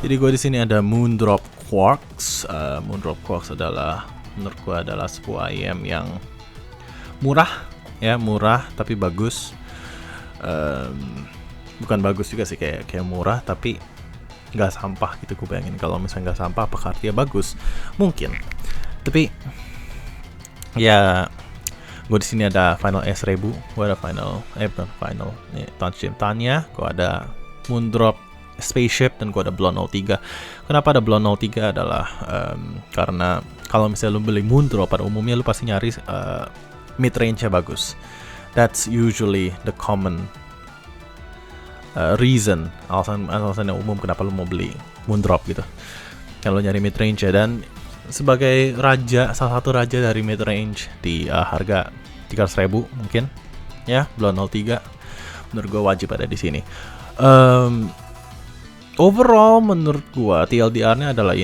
Jadi gue di sini ada Moondrop Quarks. Moondrop Quarks adalah menurut gue adalah sebuah IM yang murah tapi bagus. Bukan bagus juga sih, kayak murah tapi nggak sampah gitu. Gue bayangin kalau misalnya nggak sampah, apakah artinya bagus? Mungkin. Tapi ya, gue di sini ada Final S1000, gue ada Touch Tanya, gue ada Moondrop Spaceship, dan gue ada Blonde 03. Kenapa ada Blonde 03 adalah karena kalau misalnya lu beli Moondrop pada umumnya lu pasti nyari mid range-nya bagus. That's usually the common reason, alasan yang umum kenapa lu mau beli Moondrop gitu. Kalau nyari mid range ya, dan sebagai salah satu raja dari mid range di harga 300.000 mungkin ya, Blonde 03 menurut gue wajib ada di sini. Overall menurut gue TLDR-nya adalah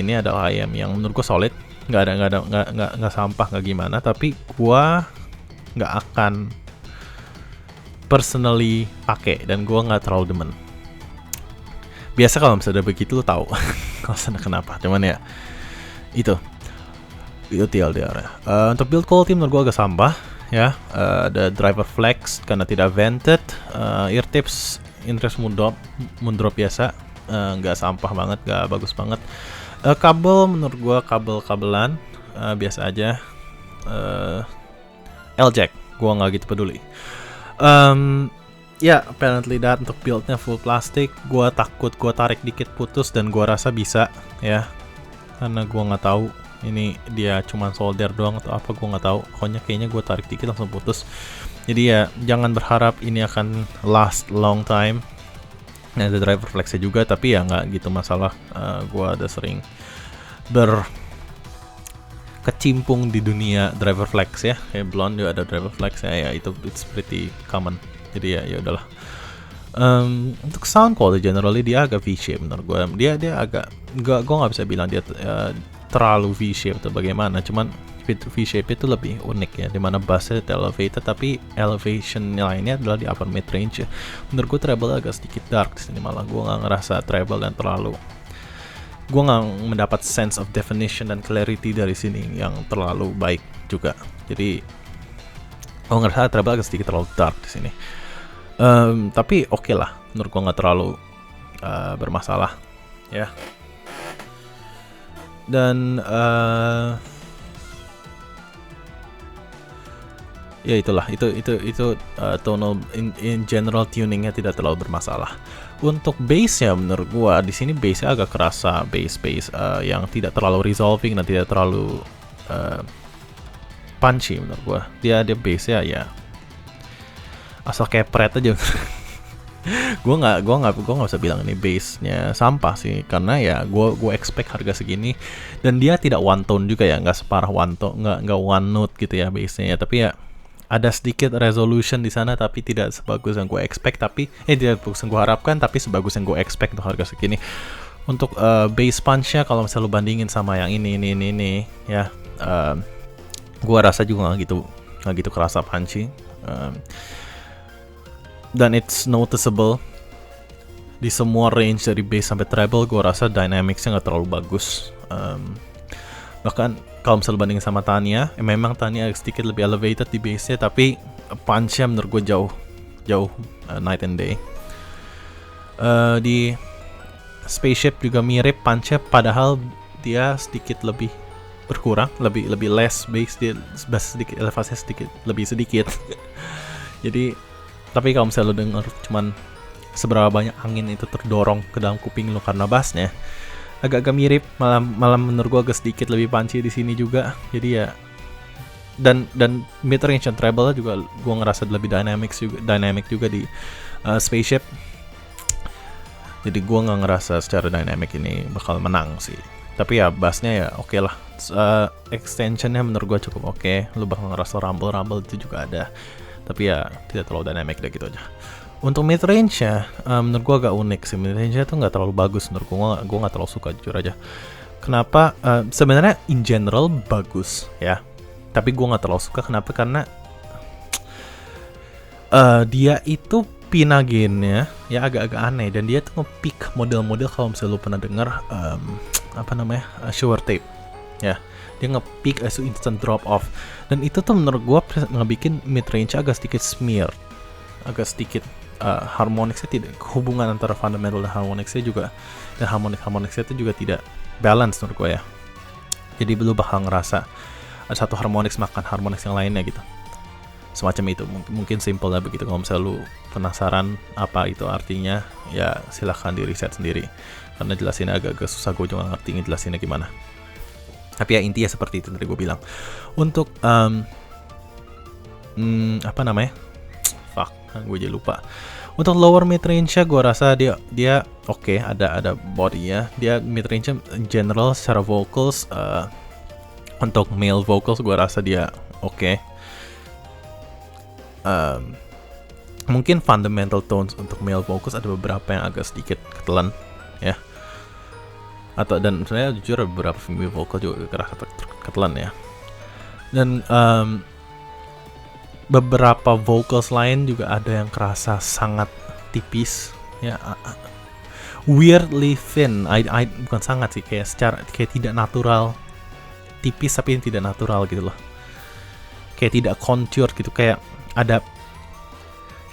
IM yang menurut gue solid, nggak sampah, nggak gimana, tapi gue nggak akan personally pakai, dan gue nggak terlalu demen. Biasa kalau misalnya begitu lo tahu alasannya kenapa, cuman ya itu TLDR ya. Untuk build quality menurut gue agak sampah ya. Ada driver flex karena tidak vented. Ear tips interest Moondrop biasa, nggak sampah banget, nggak bagus banget. Kabel menurut gue kabelan biasa aja. L-jack gue nggak gitu peduli. Ya, apparently that untuk buildnya full plastik. Gue takut gue tarik dikit putus, dan gue rasa bisa ya, karena gue nggak tahu ini dia cuma solder doang atau apa, gue nggak tahu. Pokoknya kayaknya gue tarik dikit langsung putus. Jadi ya jangan berharap ini akan last long time. Nah, ada driver flexnya juga, tapi ya nggak gitu masalah. Gue ada sering berkecimpung di dunia driver flex ya. Kayak Blonde juga ada driver flex ya, itu it's pretty common. Jadi ya udahlah. Untuk sound quality generally dia agak V-shape menurut gue. Dia agak gue nggak bisa bilang dia terlalu V-shape atau bagaimana. Cuman V-shape itu lebih unik ya, dimana bassnya elevated tapi elevation lainnya adalah di upper mid range ya. Menurut gue treble agak sedikit dark di sini, malah gue nggak ngerasa treble dan terlalu, gue nggak mendapat sense of definition dan clarity dari sini yang terlalu baik juga. Jadi gue ngerasa treble agak sedikit terlalu dark di sini. Tapi oke lah, menurut gue nggak terlalu bermasalah ya. Dan ya itulah, itu tonal in general tuningnya tidak terlalu bermasalah. Untuk bass ya menurut gua di sini bassnya agak kerasa bass yang tidak terlalu resolving dan tidak terlalu punchy menurut gua. Dia bassnya ya asal kepret aja. Gue nggak bisa bilang ini bassnya sampah sih, karena ya gue expect harga segini, dan dia tidak one tone juga ya, nggak separah one tone, nggak one note gitu ya bassnya ya. Tapi ya ada sedikit resolution di sana, tapi tidak sebagus yang gue expect, tidak sebagus yang gue harapkan, tapi sebagus yang gue expect untuk harga segini. Untuk bass punch-nya kalau misalnya lu bandingin sama yang ini ya, gue rasa juga nggak gitu kerasa punchy. Dan it's noticeable di semua range dari bass sampai treble. Gue rasa dynamicsnya nggak terlalu bagus. Bahkan kalau misalnya bandingin sama Tanya, memang Tanya sedikit lebih elevated di bassnya, tapi punch-nya menurut gue jauh night and day. Di Spaceship juga mirip punch-nya, padahal dia sedikit lebih berkurang, lebih less bass, dia sedikit elevasinya lebih sedikit. Jadi tapi kalau misalnya lo denger cuman seberapa banyak angin itu terdorong ke dalam kuping lo karena bassnya, agak mirip, malah menurut gue agak sedikit lebih punchy di sini juga. Jadi ya, dan mid range and treble juga gue ngerasa lebih dynamic juga di Spaceship. Jadi gue nggak ngerasa secara dynamic ini bakal menang sih. Tapi ya bassnya ya oke lah. Extensionnya menurut gue cukup oke. Lo bakal ngerasa rumble itu juga ada. Tapi ya tidak terlalu dynamic deh, gitu aja. Untuk mid range nya menurut gue agak unik sih. Mid range nya tuh nggak terlalu bagus menurut gue nggak terlalu suka, jujur aja. Kenapa? Sebenarnya in general bagus ya, tapi gue nggak terlalu suka. Kenapa? Karena dia itu Pinagene ya agak-agak aneh, dan dia tuh nge-pick model-model, kalau misalnya lu pernah denger shower tape ya, dia nge-pick as instant drop off, dan itu tuh menurut gua ngebikin mid range agak sedikit smear, agak sedikit harmonisnya tidak, hubungan antara fundamental dan harmonisnya juga, dan harmonisnya itu juga tidak balance menurut gua ya. Jadi lu bakal ngerasa ada satu harmonis makan harmonis yang lainnya gitu, semacam itu. Mungkin simple lah begitu. Kalau misalnya lu penasaran apa itu artinya, ya silahkan di riset sendiri, karena jelasinnya agak-agak susah, gue juga ngerti ngejelasinnya gimana. Tapi ya intinya seperti itu tadi gue bilang. Untuk gue jadi lupa. Untuk lower mid range gue rasa dia oke, ada body ya. Dia mid range in general secara vocals, untuk male vocals gue rasa dia oke. Mungkin fundamental tones untuk male vocals ada beberapa yang agak sedikit ketelan ya, dan sebenarnya jujur beberapa female vocal juga kerasa ketelan ya, dan beberapa vocals lain juga ada yang kerasa sangat tipis ya, weirdly thin. Bukan sangat sih, kayak tidak natural, tipis tapi tidak natural gitu loh, kayak tidak contour gitu, kayak ada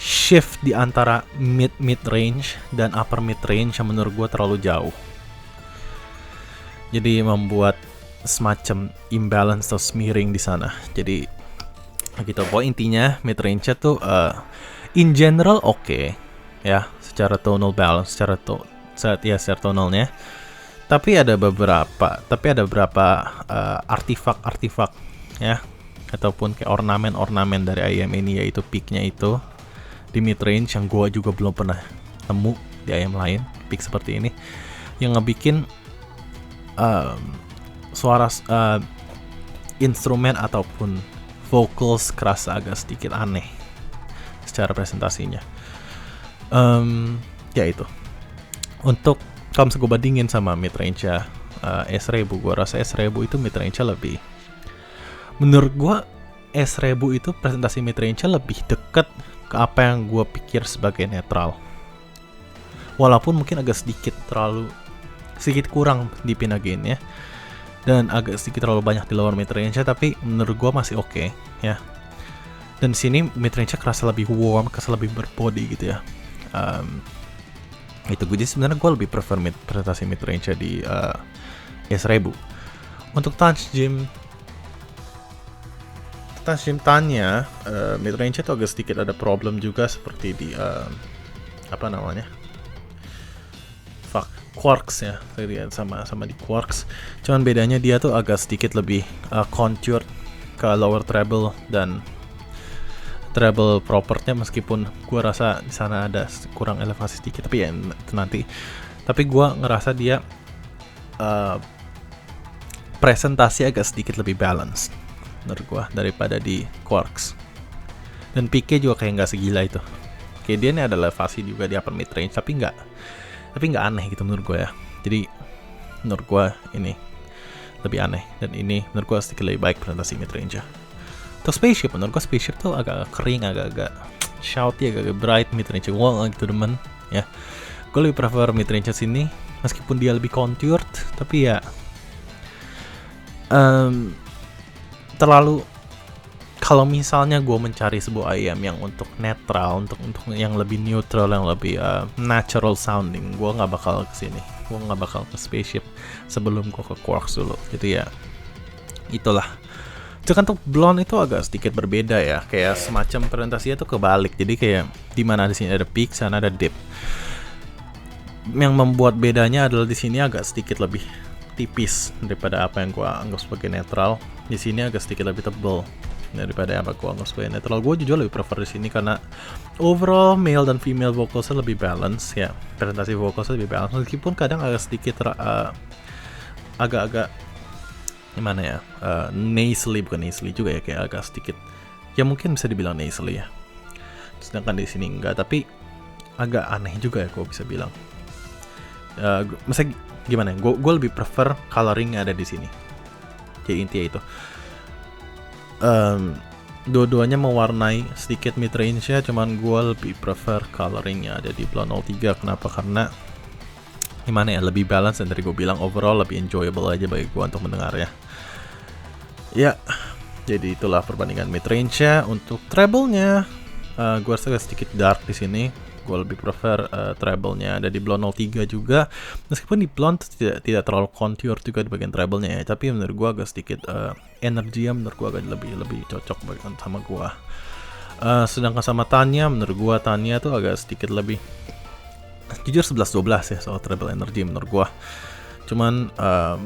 shift di antara mid range dan upper mid range yang menurut gue terlalu jauh. Jadi membuat semacam imbalance atau smearing di sana. Jadi gitu. Pokoknya intinya mid range-nya tuh in general oke ya, secara tonal balance, secara tonalnya. Tapi ada beberapa artifak ya, ataupun kayak ornamen dari IM ini, yaitu peak-nya itu di mid range yang gue juga belum pernah nemu di IM lain, peak seperti ini yang ngebikin suara instrumen ataupun vocals kerasa agak sedikit aneh secara presentasinya. Ya itu. Untuk kalau misalnya gue bandingin sama mid range S1000, gue rasa S1000 itu mid range lebih, menurut gue S1000 itu presentasi mid range lebih dekat ke apa yang gue pikir sebagai netral, walaupun mungkin agak sedikit kurang di Pinagene ya, dan agak sedikit terlalu banyak di lower mid range, tapi menurut gue masih oke ya. Dan sini mid range kerasa lebih warm, kerasa lebih berbody gitu ya. Itu gue sebenarnya gue lebih prefer presentasi mid range di S1000. Untuk Touch Gym tanya mid range itu agak sedikit ada problem juga, seperti di Quarks ya, sama di Quarks. Cuman bedanya dia tuh agak sedikit lebih contoured ke lower treble dan treble propernya, meskipun gue rasa di sana ada kurang elevasi sedikit, tapi ya itu nanti. Tapi gue ngerasa dia presentasi agak sedikit lebih balance menurut gue daripada di Quarks. Dan PK juga kayak nggak segila itu. Kayak dia ini ada elevasi juga di upper mid range, tapi nggak aneh gitu menurut gue ya. Jadi menurut gue ini lebih aneh, dan ini menurut gue sedikit lebih baik presentasi mid range. Untuk Spaceship, menurut gue Spaceship tuh agak kering, agak shouty, agak bright mid range. Gue nggak gitu demen ya. Gue lebih prefer mid range sini, meskipun dia lebih contoured, tapi ya terlalu. Kalau misalnya gue mencari sebuah IM yang untuk netral, untuk yang lebih neutral, yang lebih natural sounding, gue nggak bakal kesini. Gue nggak bakal ke Spaceship sebelum gue ke Quarks dulu. Jadi ya itulah. Itu kan tuh Blonde itu agak sedikit berbeda ya, kayak semacam presentasinya tuh kebalik. Jadi kayak di mana di sini ada peak, sana ada dip. Yang membuat bedanya adalah di sini agak sedikit lebih tipis daripada apa yang gue anggap sebagai netral. Di sini agak sedikit lebih tebal daripada apa gue anggap sebagai netral. Gue jujur lebih prefer di sini karena overall male dan female vocalsnya lebih balance ya. Presentasi vocalsnya lebih balance, meskipun kadang agak sedikit agak-agak gimana ya, nasally, bukan nasally juga ya, kayak agak sedikit ya, mungkin bisa dibilang nasally ya. Sedangkan di sini enggak, tapi agak aneh juga ya gue bisa bilang. Misalnya gimana? Gue lebih prefer coloring ada di sini. Jadi intinya itu. dua-duanya mewarnai sedikit mid range-nya, cuman gue lebih prefer coloringnya ada di Blonde 03. Kenapa? Karena gimana ya, lebih balance dan dari gue bilang overall lebih enjoyable aja bagi gue untuk mendengarnya. Ya, jadi itulah perbandingan mid range-nya. Untuk treble-nya, gue rasa sedikit dark di sini. Gue lebih prefer treble-nya ada di Blonde 03 juga. Meskipun di Blonde tidak terlalu contour juga di bagian treble-nya ya, tapi menurut gue agak sedikit energinya menurut gue agak lebih cocok sama gue. Sedangkan sama Tanya, menurut gue Tanya tuh agak sedikit lebih jujur 11-12 ya soal treble energy menurut gue. Cuman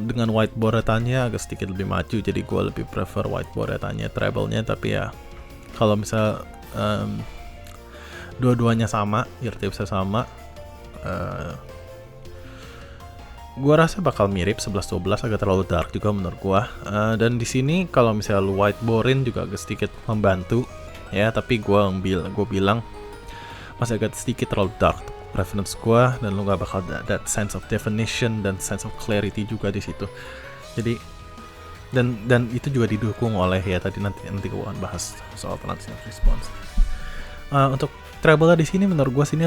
dengan whiteboard Tanya agak sedikit lebih maju, jadi gue lebih prefer whiteboard Tanya treble-nya. Tapi ya kalau misal dua-duanya sama, bisa sama, gue rasa bakal mirip 11-12, agak terlalu dark juga menurut gue. Dan di sini kalau misalnya lu whiteboardin juga agak sedikit membantu ya, tapi gue bilang masih agak sedikit terlalu dark preference gue, dan lu gak bakal that sense of definition dan sense of clarity juga di situ. Jadi dan itu juga didukung oleh ya tadi nanti gue akan bahas soal transient response. Untuk treble di sini menurut gue sini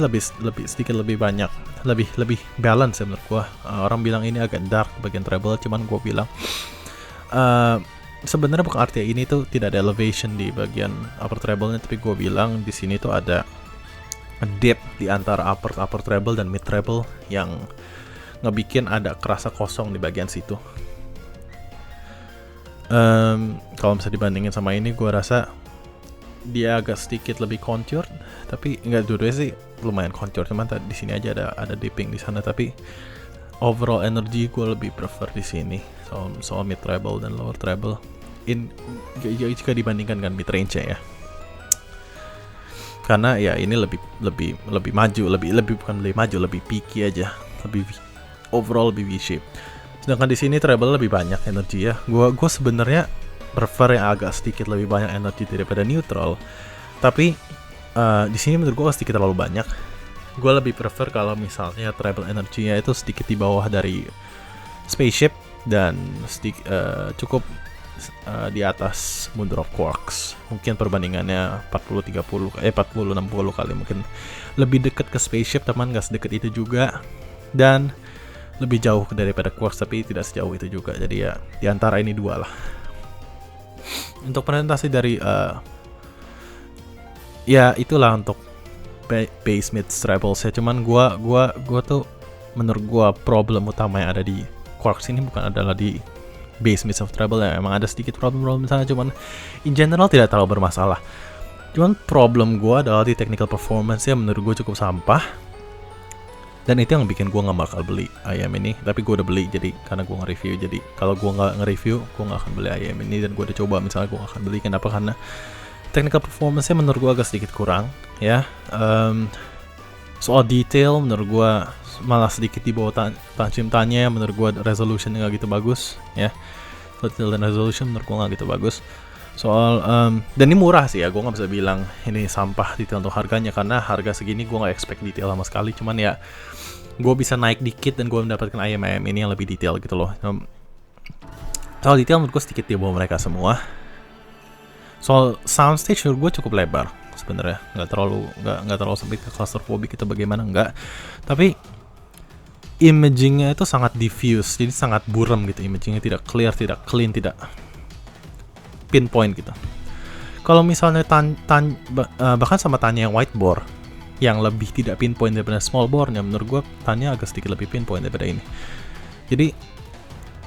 sedikit lebih banyak, lebih balance ya menurut gue. Orang bilang ini agak dark bagian treble, cuman gue bilang sebenarnya bukan artinya ini tuh tidak ada elevation di bagian upper treble-nya, tapi gue bilang di sini tuh ada dip di antara upper treble dan mid treble yang ngebikin ada kerasa kosong di bagian situ. Kalau misalnya dibandingin sama ini, gue rasa dia agak sedikit lebih contour, tapi nggak dua-duanya sih lumayan contour, cuman di sini aja ada dipping di sana. Tapi overall energy gue lebih prefer di sini soal mid treble dan lower treble jika dibandingkan dengan mid range ya. Karena ya ini lebih maju, bukan lebih maju, lebih peaky aja, lebih overall lebih V-shape. Sedangkan di sini treble lebih banyak energi ya. Gue sebenarnya prefer yang agak sedikit lebih banyak energi daripada neutral. Tapi di sini menurut gue sedikit terlalu banyak. Gue lebih prefer kalau misalnya treble energinya itu sedikit di bawah dari spaceship dan cukup di atas Moon of Quarks. Mungkin perbandingannya 40-60 kali, mungkin lebih dekat ke spaceship, teman gak sedekat itu juga, dan lebih jauh daripada Quarks tapi tidak sejauh itu juga. Jadi ya di antara ini dua lah. Untuk presentasi dari ya itulah untuk base mid treble saya. Cuman gua tuh menurut gua problem utama yang ada di Quarks ini bukan adalah di base mid of treble ya. Emang ada sedikit problem sana, cuman in general tidak terlalu bermasalah. Cuman problem gua adalah di technical performance ya, menurut gua cukup sampah. Dan itu yang bikin gue gak bakal beli IM ini. Tapi gue udah beli, jadi karena gue nge-review. Jadi kalau gue gak nge-review, gue gak akan beli IM ini. Dan gue udah coba, misalnya gue gak akan beli. Kenapa? Karena technical performance-nya menurut gue agak sedikit kurang ya. Soal detail menurut gue malah sedikit di bawah Tanya. Menurut gue resolution-nya gak gitu bagus ya. Detail dan resolution menurut gue gak gitu bagus. Soal dan ini murah sih ya, gue gak bisa bilang ini sampah detail untuk harganya, karena harga segini gue gak expect detail sama sekali. Cuman ya gue bisa naik dikit dan gue mendapatkan IM ini yang lebih detail gitu loh. Soal detail menurut gue sedikit di bawah mereka semua. Soal soundstage menurut gue cukup lebar sebenarnya, nggak terlalu sempit ke claustrophobic itu bagaimana, enggak. Tapi imagingnya itu sangat diffuse, jadi sangat buram gitu. Imagingnya tidak clear, tidak clean, tidak pinpoint gitu. Kalau misalnya bahkan sama Tanya yang whiteboard yang lebih tidak pinpoint daripada small boardnya, menurut gue Tanya agak sedikit lebih pinpoint daripada ini. Jadi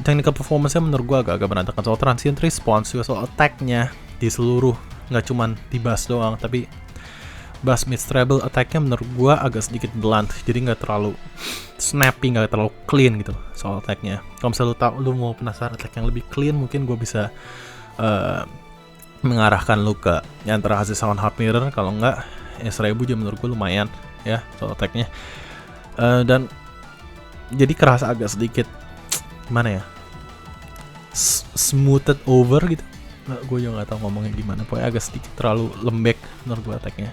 technical performance-nya menurut gue agak berantakan. Soal transient response juga, soal attack-nya di seluruh, nggak cuman di bass doang, tapi bass mid treble attack-nya menurut gue agak sedikit blunt, jadi nggak terlalu snappy, nggak terlalu clean gitu soal attack-nya. Kalau misalnya lu mau penasaran attack yang lebih clean, mungkin gue bisa mengarahkan lu ke antara hasil sound hard mirror. Kalau enggak S1000 juga menurut gue lumayan ya soal attack-nya. Dan jadi kerasa agak sedikit gimana ya, smoothed over gitu. Gue juga gak tahu ngomongnya gimana, pokoknya agak sedikit terlalu lembek menurut gue attack-nya.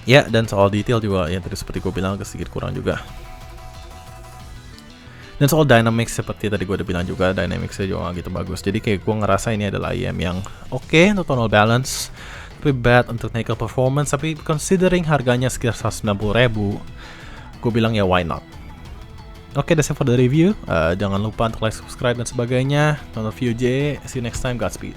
Ya, dan soal detail juga ya tadi seperti gue bilang agak sedikit kurang juga. Dan soal dynamics seperti tadi gue udah bilang juga, dynamicsnya juga gak gitu bagus. Jadi kayak gue ngerasa ini adalah IM yang oke untuk tonal balance, tapi bad untuk technical performance. Tapi considering harganya sekitar 190.000, gue bilang ya why not. Oke, that's it for the review. Jangan lupa untuk like, subscribe dan sebagainya. Tonton VOJ. See you next time. Godspeed.